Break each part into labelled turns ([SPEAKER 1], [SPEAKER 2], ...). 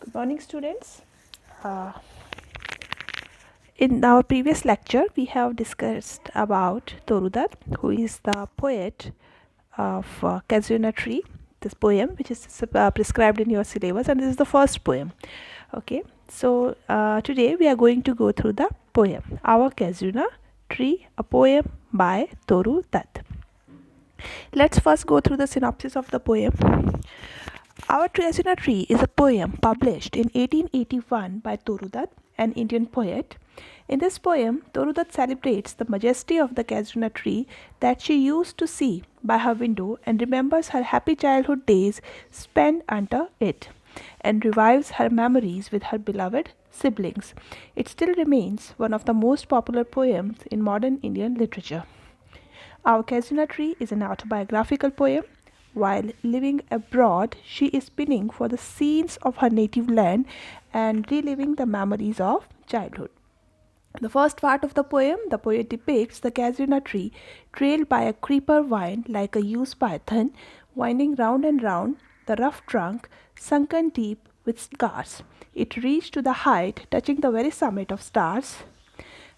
[SPEAKER 1] Good morning, students. Uh, in our previous lecture, we have discussed about Torudat, who is the poet of Casuarina tree. This poem, which is prescribed in your syllabus, and this is the first poem. Okay, so today we are going to go through the poem, Our Casuarina Tree, a poem by Toru Dutt. Let's first go through the synopsis of the poem. Our Casuarina Tree is a poem published in 1881 by Toru Dutt, an Indian poet. In this poem, Toru Dutt celebrates the majesty of the casuarina tree that she used to see by her window and remembers her happy childhood days spent under it, and revives her memories with her beloved siblings. It still remains one of the most popular poems in modern Indian literature. Our Casuarina Tree is an autobiographical poem. While living abroad, she is pinning for the scenes of her native land and reliving the memories of childhood. The first part of the poem, the poet depicts the casuarina tree trailed by a creeper vine like a used python, winding round and round, the rough trunk sunken deep with scars. It reached to the height touching the very summit of stars.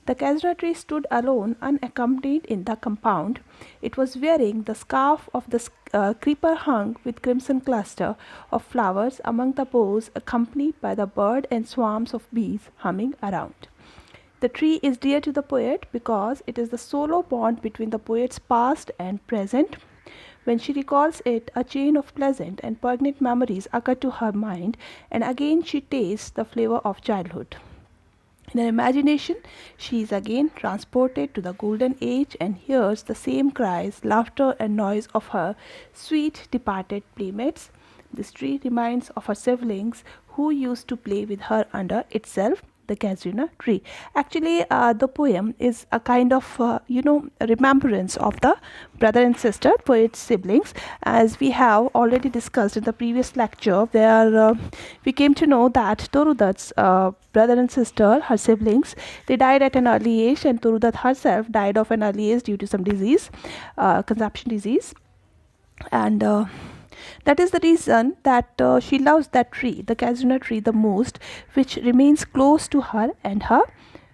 [SPEAKER 1] The casuarina tree stood alone, unaccompanied in the compound. It was wearing the scarf of the creeper hung with crimson cluster of flowers among the boughs, accompanied by the bird and swarms of bees humming around. The tree is dear to the poet because it is the solo bond between the poet's past and present. When she recalls it, a chain of pleasant and poignant memories occur to her mind, and again she tastes the flavor of childhood. In her imagination, she is again transported to the golden age and hears the same cries, laughter, and noise of her sweet departed playmates. This tree reminds of her siblings who used to play with her under itself, the casuarina tree. Actually, the poem is a kind of remembrance of the brother and sister poet's siblings, as we have already discussed in the previous lecture, where we came to know that Toru Dutt's brother and sister, her siblings, they died at an early age, and Toru Dutt herself died of an early age due to some disease, consumption disease, and that is the reason that she loves that tree, the casuarina tree, the most, which remains close to her and her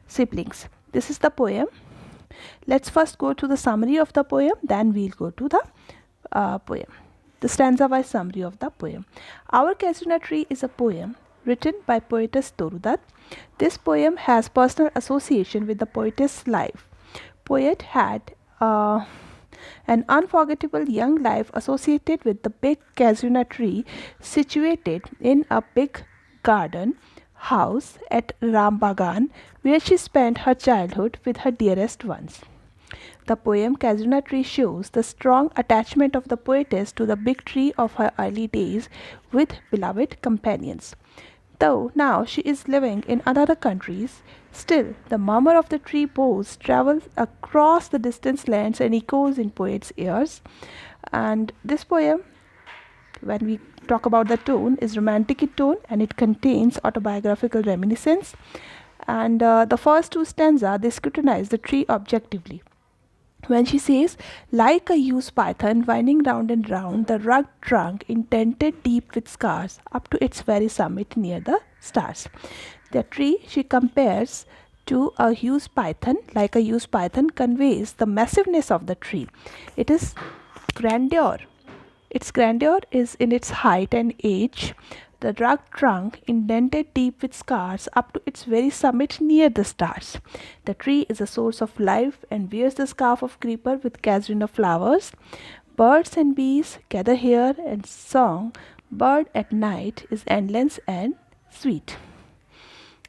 [SPEAKER 1] siblings. This is the poem. Let's first go to the summary of the poem, then we'll go to the poem. The stanza-wise summary of the poem. Our Casuarina Tree is a poem written by poetess Toru Dutt. This poem has personal association with the poetess' life. Poet had an unforgettable young life associated with the big casuarina tree situated in a big garden house at Rambagan, where she spent her childhood with her dearest ones. The poem Casuarina Tree shows the strong attachment of the poetess to the big tree of her early days with beloved companions. Though now she is living in other countries, still the murmur of the tree boughs travels across the distant lands and echoes in poet's ears. And this poem, when we talk about the tone, is romantic in tone, and it contains autobiographical reminiscence. And the first two stanzas, they scrutinize the tree objectively. When she says, like a used python winding round and round, the rugged trunk indented deep with scars up to its very summit near the stars. The tree she compares to a used python, like a used python, conveys the massiveness of the tree. It is grandeur. Its grandeur is in its height and age. The rugged trunk indented deep with scars up to its very summit near the stars. The tree is a source of life and wears the scarf of creeper with casuarina flowers. Birds and bees gather here, and song, bird at night, is endless and sweet.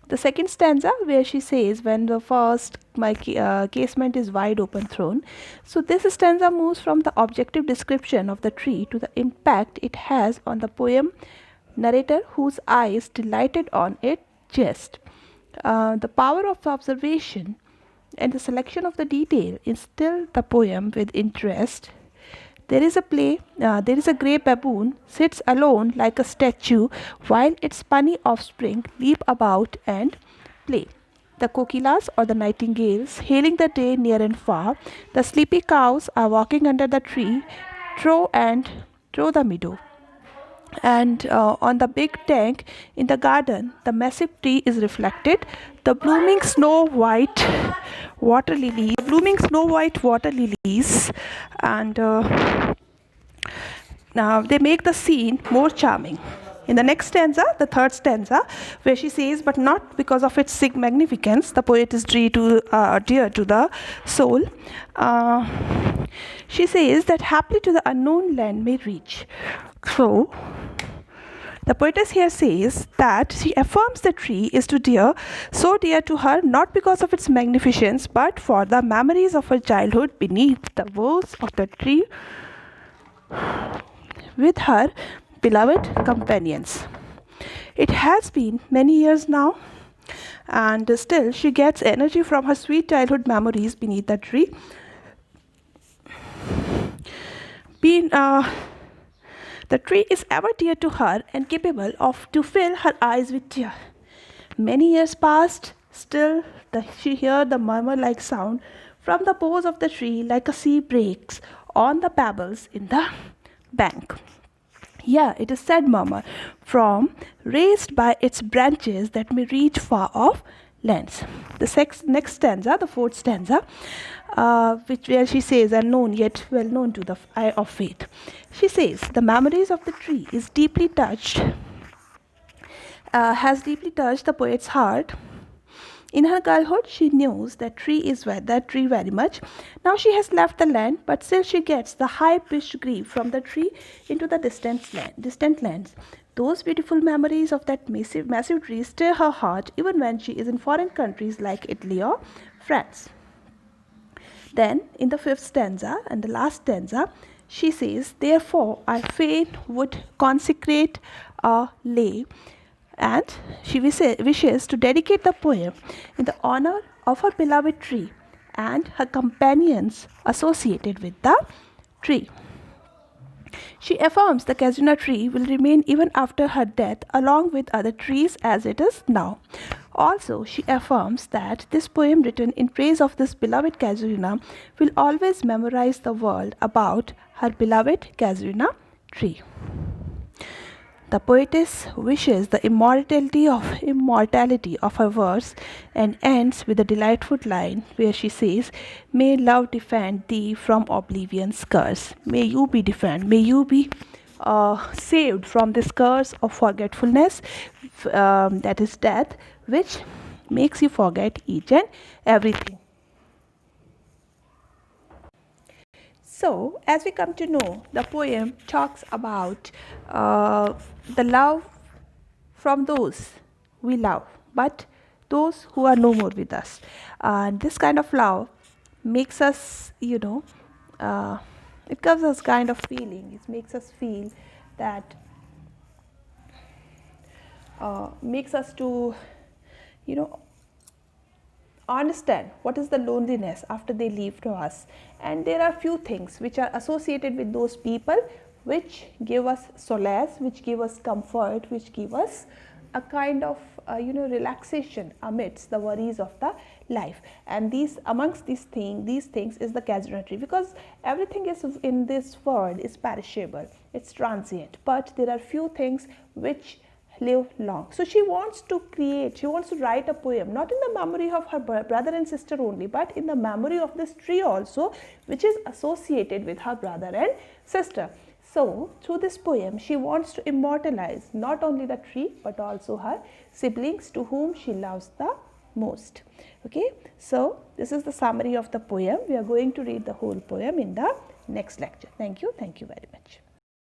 [SPEAKER 1] The second stanza, where she says, when the first my casement is wide open thrown. So this stanza moves from the objective description of the tree to the impact it has on the poem narrator, whose eyes delighted on its jest. The power of observation and the selection of the detail instill the poem with interest. There is a grey baboon sits alone like a statue, while its puny offspring leap about and play. The kokilas, or the nightingales, hailing the day near and far. The sleepy cows are walking under the tree, through the meadow. and on the big tank in the garden, the massive tree is reflected. The blooming snow white water lilies, and now they make the scene more charming. In the next stanza, the third stanza, where she says, but not because of its significance, the poet is dear to the soul. She says that happily to the unknown land may reach. So, the poetess here says that she affirms the tree is so dear to her, not because of its magnificence, but for the memories of her childhood beneath the boughs of the tree with her beloved companions. It has been many years now, and still she gets energy from her sweet childhood memories beneath the tree. The tree is ever dear to her and capable of to fill her eyes with tears. Many years passed, still she heard the murmur-like sound from the boughs of the tree, like a sea breaks on the pebbles in the bank. Yeah, it is sad murmur from raised by its branches that may reach far off lands. The next stanza, the fourth stanza, where she says, unknown yet well known to the eye of faith. She says, the memories of the tree has deeply touched the poet's heart. In her girlhood, she knows that tree very much. Now she has left the land, but still she gets the high-pitched grief from the tree into the distant lands. Those beautiful memories of that massive tree stir her heart even when she is in foreign countries like Italy or France. Then, in the fifth stanza and the last stanza, she says, therefore, I fain would consecrate a lay, and she wishes to dedicate the poem in the honor of her beloved tree and her companions associated with the tree. She affirms the casuarina tree will remain even after her death along with other trees as it is now. Also, she affirms that this poem written in praise of this beloved casuarina will always memorize the world about her beloved casuarina tree. The poetess wishes the immortality of her verse and ends with a delightful line where she says, may love defend thee from oblivion's curse. May you be saved from this curse of forgetfulness, that is death, which makes you forget each and everything. So, as we come to know, the poem talks about the love from those we love, but those who are no more with us. And this kind of love makes us, it gives us kind of feeling. It makes us feel that, makes us to, understand what is the loneliness after they leave to us. And there are few things which are associated with those people which give us solace, which give us comfort, which give us a kind of relaxation amidst the worries of the life. And amongst these things is the casuarina tree, because everything is in this world is perishable, it's transient, but there are few things which live long. So she wants to write a poem not in the memory of her brother and sister only, but in the memory of this tree also, which is associated with her brother and sister. So through this poem she wants to immortalize not only the tree but also her siblings to whom she loves the most. Okay, so this is the summary of the poem. We are going to read the whole poem in the next lecture. Thank you very much.